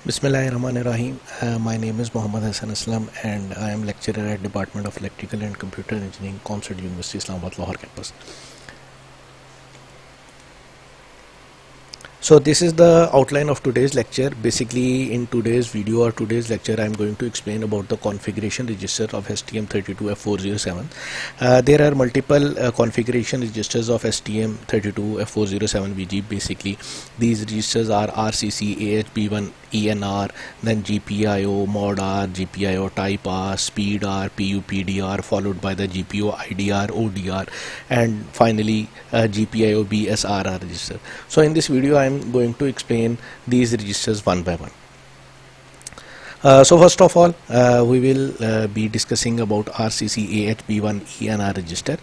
Bismillahirrahmanirrahim. My name is Muhammad Hassan Aslam and I am lecturer at Department of Electrical and Computer Engineering, COMSET University, Islamabad, Lahore campus. So this is the outline of today's lecture. Basically in today's video or today's lecture I am going to explain about the configuration register of STM32F407. There are multiple configuration registers of STM32F407VG. Basically these registers are RCC, AHB1, ENR, then GPIO, mod R, GPIO type R, speed R, PUPDR, followed by the GPIO IDR, ODR, and finally GPIO BSRR register. So in this video I am going to explain these registers one by one. So first of all we will be discussing about RCC AHB1 ENR register.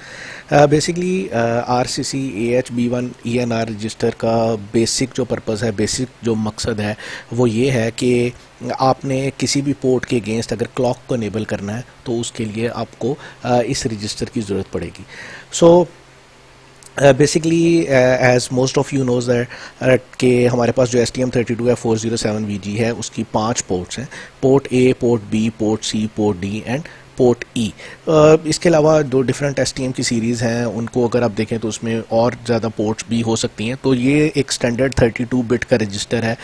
Basically RCC AHB1 ENR register का basic जो purpose है, basic जो मकसद है वो ये है कि आपने किसी भी पोर्ट के अगेंस्ट अगर क्लॉक को इनेबल करना है तो उसके लिए आपको इस रजिस्टर की ज़रूरत पड़ेगी. So basically as most of you knows that कि हमारे पास जो STM32F407VG है उसकी 5 पोर्ट्स हैं. Port A, port B, port C, port D and port E. इसके अलावा दो डिफरेंट STM की सीरीज़ हैं, उनको अगर आप देखें तो उसमें और ज़्यादा पोर्ट्स भी हो सकती हैं. तो ये एक स्टैंडर्ड 32 बिट का रजिस्टर है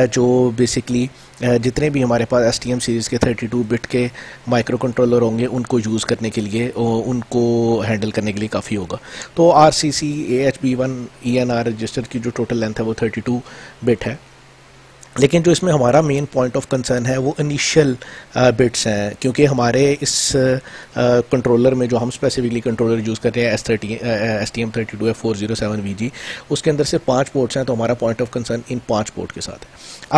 जो बेसिकली जितने भी हमारे पास STM सीरीज़ के 32 बिट के माइक्रो कंट्रोलर होंगे उनको यूज़ करने के लिए, उनको हैंडल करने के लिए काफ़ी होगा. तो RCC AHB1 ENR रजिस्टर की जो टोटल लेंथ है वो 32 बिट है. लेकिन जो इसमें हमारा मेन पॉइंट ऑफ कंसर्न है वो इनिशियल बिट्स हैं, क्योंकि हमारे इस कंट्रोलर में जो हम स्पेसिफिकली कंट्रोलर यूज़ कर रहे हैं STM32F407VG, उसके अंदर से 5 पोर्ट्स हैं. तो हमारा point of concern in 5 port के साथ है.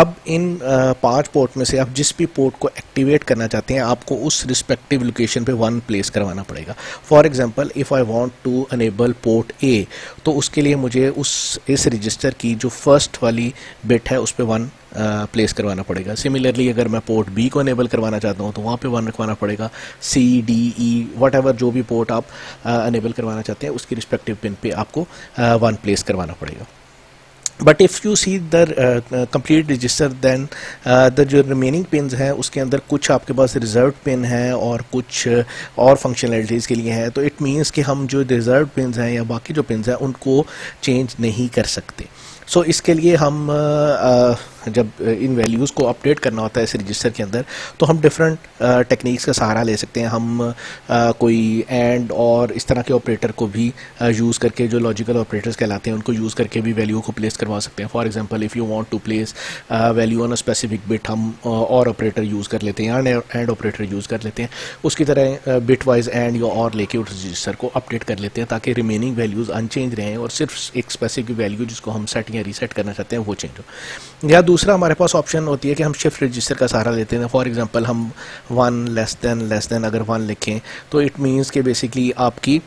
अब इन 5 पोर्ट में से आप जिस भी पोर्ट को एक्टिवेट करना चाहते हैं आपको उस रिस्पेक्टिव लोकेशन पे 1 प्लेस करवाना पड़ेगा. For example if I want to enable port A, तो उसके लिए मुझे इस रजिस्टर की जो फर्स्ट वाली बिट है उस पर 1 प्लेस करवाना पड़ेगा. सिमिलरली अगर मैं पोर्ट बी को इनेबल करवाना चाहता हूँ तो वहाँ पे 1 रखवाना पड़ेगा. सी, डी, ई, वट एवर जो भी पोर्ट आप इनेबल करवाना चाहते हैं उसकी रिस्पेक्टिव पिन पे आपको 1 प्लेस करवाना पड़ेगा. But if you see the complete register then the जो रिमेनिंग पिन्स हैं उसके अंदर कुछ आपके पास रिजर्व पिन है और कुछ और फंक्शनलिटीज़ के लिए है. तो इट मीन्स कि हम जो रिजर्व पिन्स हैं या बाकी जो पिन्स हैं उनको चेंज नहीं कर सकते. सो इसके लिए हम जब इन वैल्यूज़ को अपडेट करना होता है इस रजिस्टर के अंदर तो हम डिफरेंट टेक्निक्स का सहारा ले सकते हैं. हम कोई एंड और इस तरह के ऑपरेटर को भी यूज़ करके, जो लॉजिकल ऑपरेटर्स कहलाते हैं उनको यूज़ करके भी वैल्यू को प्लेस करवा सकते हैं. For example if you want to place value on a specific bit, हम और ऑपरेटर यूज़ कर लेते हैं, एंड ऑपरेटर यूज़ कर लेते हैं. उसकी तरह बिट वाइज एंड या और लेके उस रजिस्टर को अपडेट कर लेते हैं ताकि रिमेनिंग वैल्यूज़ अनचेंज रहें और सिर्फ एक स्पेसिफिक वैल्यू जिसको हम सेट या रीसेट करना चाहते हैं वो चेंज हो. या दूसरा हमारे पास ऑप्शन होती है कि हम शिफ्ट रजिस्टर का सहारा लेते हैं. फॉर एग्जांपल हम 1 लेस देन अगर 1 लिखें तो इट मीन्स कि बेसिकली आपकी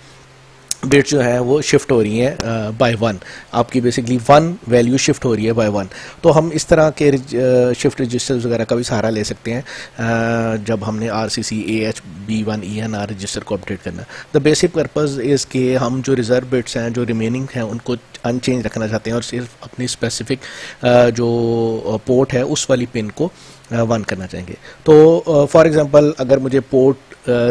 बिट जो है वो शिफ्ट हो रही है बाय 1. आपकी बेसिकली 1 वैल्यू शिफ्ट हो रही है बाय 1. तो हम इस तरह के शिफ्ट रजिस्टर्स वगैरह का भी सहारा ले सकते हैं जब हमने RCC AHB1 ENR रजिस्टर को अपडेट करना. द बेसिक पर्पज़ इज़ कि हम जो रिजर्व बिट्स हैं, जो रिमेनिंग हैं, उनको अनचेंज रखना चाहते हैं और सिर्फ अपनी स्पेसिफिक जो पोर्ट है उस वाली पिन को 1 करना चाहेंगे. तो फॉर एग्जांपल अगर मुझे पोर्ट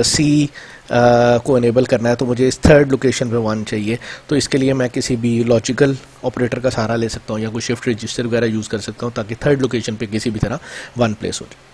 सी को इनेबल करना है तो मुझे इस थर्ड लोकेशन पे 1 चाहिए. तो इसके लिए मैं किसी भी लॉजिकल ऑपरेटर का सहारा ले सकता हूँ या कोई शिफ्ट रजिस्टर वगैरह यूज़ कर सकता हूँ ताकि थर्ड लोकेशन पे किसी भी तरह 1 प्लेस हो जाए.